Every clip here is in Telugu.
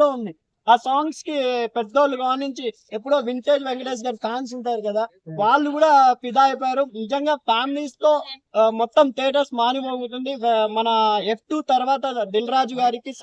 లో ఉంది. ఆ సాంగ్స్ కి పెద్దోళ్ళు కానించి ఎప్పుడో వింటేజ్ వెంకటేష్ గారి ఫ్యాన్స్ ఉంటారు కదా, వాళ్ళు కూడా ఫిదా అయిపోయారు. నిజంగా ఫ్యామిలీస్ తో మొత్తం థియేటర్స్ మారిమోగుతుంది. మన F2 తర్వాత దిల్ రాజు గారికి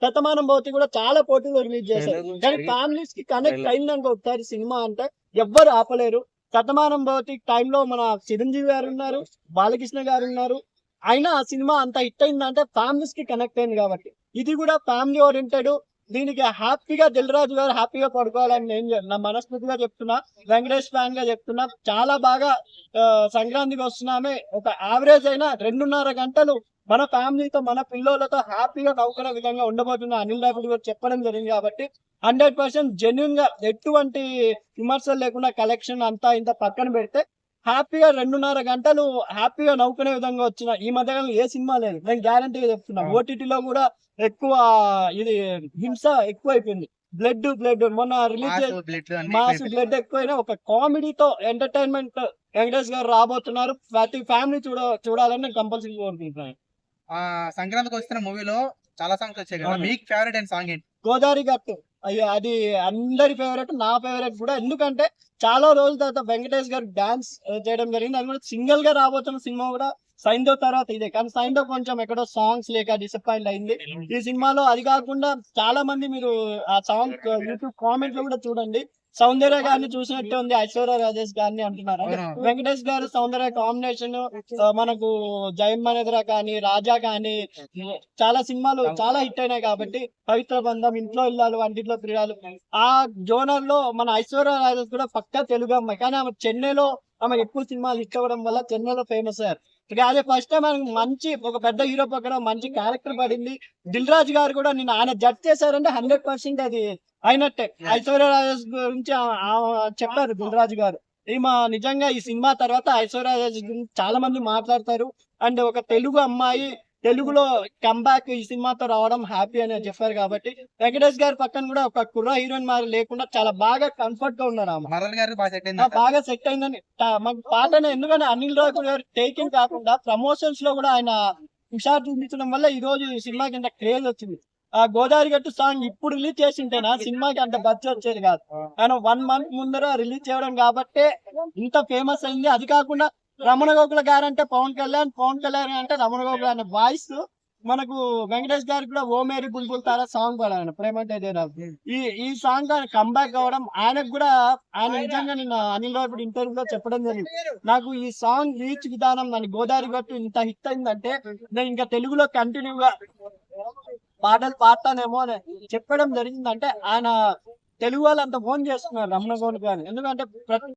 శతమానం భవతి కూడా చాలా పోటీలు రిలీజ్ చేశారు. కానీ ఫ్యామిలీస్ కి కనెక్ట్ అయిందంటే ఒకసారి సినిమా అంటే ఎవ్వరు ఆపలేరు. శతమానం భవతి టైంలో మన చిరంజీవి గారు ఉన్నారు, బాలకృష్ణ గారు ఉన్నారు. అయినా ఆ సినిమా అంత హిట్ అయిందంటే ఫ్యామిలీస్ కి కనెక్ట్ అయింది కాబట్టి. ఇది కూడా ఫ్యామిలీ ఓరియంటెడ్. దీనికి హ్యాపీగా దిల్ రాజు గారు హ్యాపీగా పడుకోవాలని నేను నా మనస్ఫూర్తిగా చెప్తున్నా. వెంకటేష్ ఫ్యాన్ గా చెప్తున్నా. చాలా బాగా సంక్రాంతికి వస్తున్నామే, ఒక యావరేజ్ అయినా 2.5 గంటలు మన ఫ్యామిలీతో మన పిల్లలతో హ్యాపీగా నవ్వుకునే విధంగా ఉండబోతున్న అనిల్ రావిపూడి గారు చెప్పడం జరిగింది కాబట్టి 100% జెన్యున్ గా ఎటువంటి విమర్శలు లేకుండా కలెక్షన్ అంతా ఇంత పక్కన పెడితే హ్యాపీగా 2.5 గంటలు హ్యాపీగా నవ్వుకునే విధంగా వచ్చిన ఈ మధ్యకాలంలో ఏ సినిమా లేదు. నేను గ్యారంటీగా చెప్తున్నా. ఓటీటీలో కూడా ఎక్కువ ఇది హింస ఎక్కువ అయిపోయింది. బ్లడ్ మొన్న రిలీజ్ మాస్ బ్లడ్ ఎక్కువైనా ఒక కామెడీతో ఎంటర్టైన్మెంట్ వెంకటేష్ గారు రాబోతున్నారు. ప్రతి ఫ్యామిలీ చూడాలని నేను కంపల్సరీ కోరుకుంటున్నాను. సంక్రాంతికి వస్తున్న మూవీలో చాలా సాంగ్స్ వచ్చాయి కదా, మీకు ఫేవరెట్ అయిన సాంగ్ ఏంటి? గోదావరి గట్టు. అయ్యో, అది అందరి ఫేవరెట్, నా ఫేవరెట్ కూడా. ఎందుకంటే చాలా రోజుల తర్వాత వెంకటేష్ గారు డాన్స్ చేయడం జరిగింది. అది కూడా సింగిల్ గా రాబోతున్న సినిమా కూడా సైంధవ్ తర్వాత ఇదే. కానీ సైంధవ్ కొంచెం ఎక్కడో సాంగ్స్ లేక డిసప్పాయింట్ అయింది. ఈ సినిమాలో అది కాకుండా చాలా మంది మీరు ఆ సాంగ్ యూట్యూబ్ కామెంట్ లో కూడా చూడండి, సౌందర్య గారిని చూసినట్టే ఉంది, ఐశ్వర్య రాజేష్ గారిని అంటున్నారు. అంటే వెంకటేష్ గారు సౌందర్య కాంబినేషన్ మనకు జయమ్మనేద్ర కానీ రాజా కానీ చాలా సినిమాలు చాలా హిట్ అయినాయి కాబట్టి, పవిత్ర బంధం, ఇంట్లో ఇల్లాలు, వంటింట్లో ప్రియాలు, ఆ జోనర్ లో మన ఐశ్వర్య రాజేష్ కూడా పక్కా తెలుగు అమ్మాయి. కానీ ఆమె చెన్నైలో ఆమె ఎక్కువ సినిమాలు హిట్ అవ్వడం వల్ల చెన్నైలో ఫేమస్ అయ్యారు. అదే ఫస్ట్ టైం మనకి మంచి ఒక పెద్ద హీరో పక్కన మంచి క్యారెక్టర్ పడింది. దిల్ రాజు గారు కూడా నిన్న ఆయన జడ్జ్ చేశారంటే 100% అది అయినట్టే. ఐశ్వర్య రాజేష్ గురించి చెప్పారు దిల్ రాజు గారు. ఈమె నిజంగా ఈ సినిమా తర్వాత ఐశ్వర్య రాజేష్ గురించి చాలా మంది మాట్లాడతారు. అండ్ ఒక తెలుగు అమ్మాయి తెలుగులో కంబ్యాక్ ఈ సినిమాతో రావడం హ్యాపీ అని చెప్పారు కాబట్టి, వెంకటేష్ గారి పక్కన కూడా ఒక కుర్ర హీరోయిన్ మారి లేకుండా చాలా బాగా కంఫర్ట్ గా ఉన్నారు. బాగా సెట్ అయిందని మాకు పాటనే. ఎందుకంటే అనిల్ రావిపూడి గారు టేకింగ్ కాకుండా ప్రమోషన్స్ లో కూడా ఆయన హుషారు చూపించడం వల్ల ఈ రోజు ఈ సినిమాకి ఇంత క్రేజ్ వచ్చింది. ఆ గోదావరి గట్టు సాంగ్ ఇప్పుడు రిలీజ్ చేసింటేనా సినిమాకి అంత బడ్జెట్ వచ్చేది కాదు. ఆయన 1 month ముందర రిలీజ్ చేయడం కాబట్టే ఇంత ఫేమస్ అయింది. అది కాకుండా రమణ గోకుల గారు అంటే పవన్ కళ్యాణ్ అంటే రమణ గోకుల అనే వాయిస్ మనకు వెంకటేష్ గారికి కూడా ఓ మేరీ బుల్బుల్ తారా సాంగ్ పాడాను, ప్రేమంటే ఇదే నాకు. ఈ సాంగ్ కంబ్యాక్ కావడం ఆయనకు కూడా, ఆయన నిజంగా నిన్న అనిల్ రావిపూడి ఇంటర్వ్యూలో చెప్పడం జరిగింది. నాకు ఈ సాంగ్ రీచ్ విధానం, నన్ను గోదావరి గట్టు ఇంత హిట్ అయిందంటే నేను ఇంకా తెలుగులో కంటిన్యూగా పాటలు పాడతానేమో అని చెప్పడం జరిగిందంటే ఆయన తెలుగు వాళ్ళు అంత ఫోన్ చేస్తున్నారు రమణ గోకుల్ గారు. ఎందుకంటే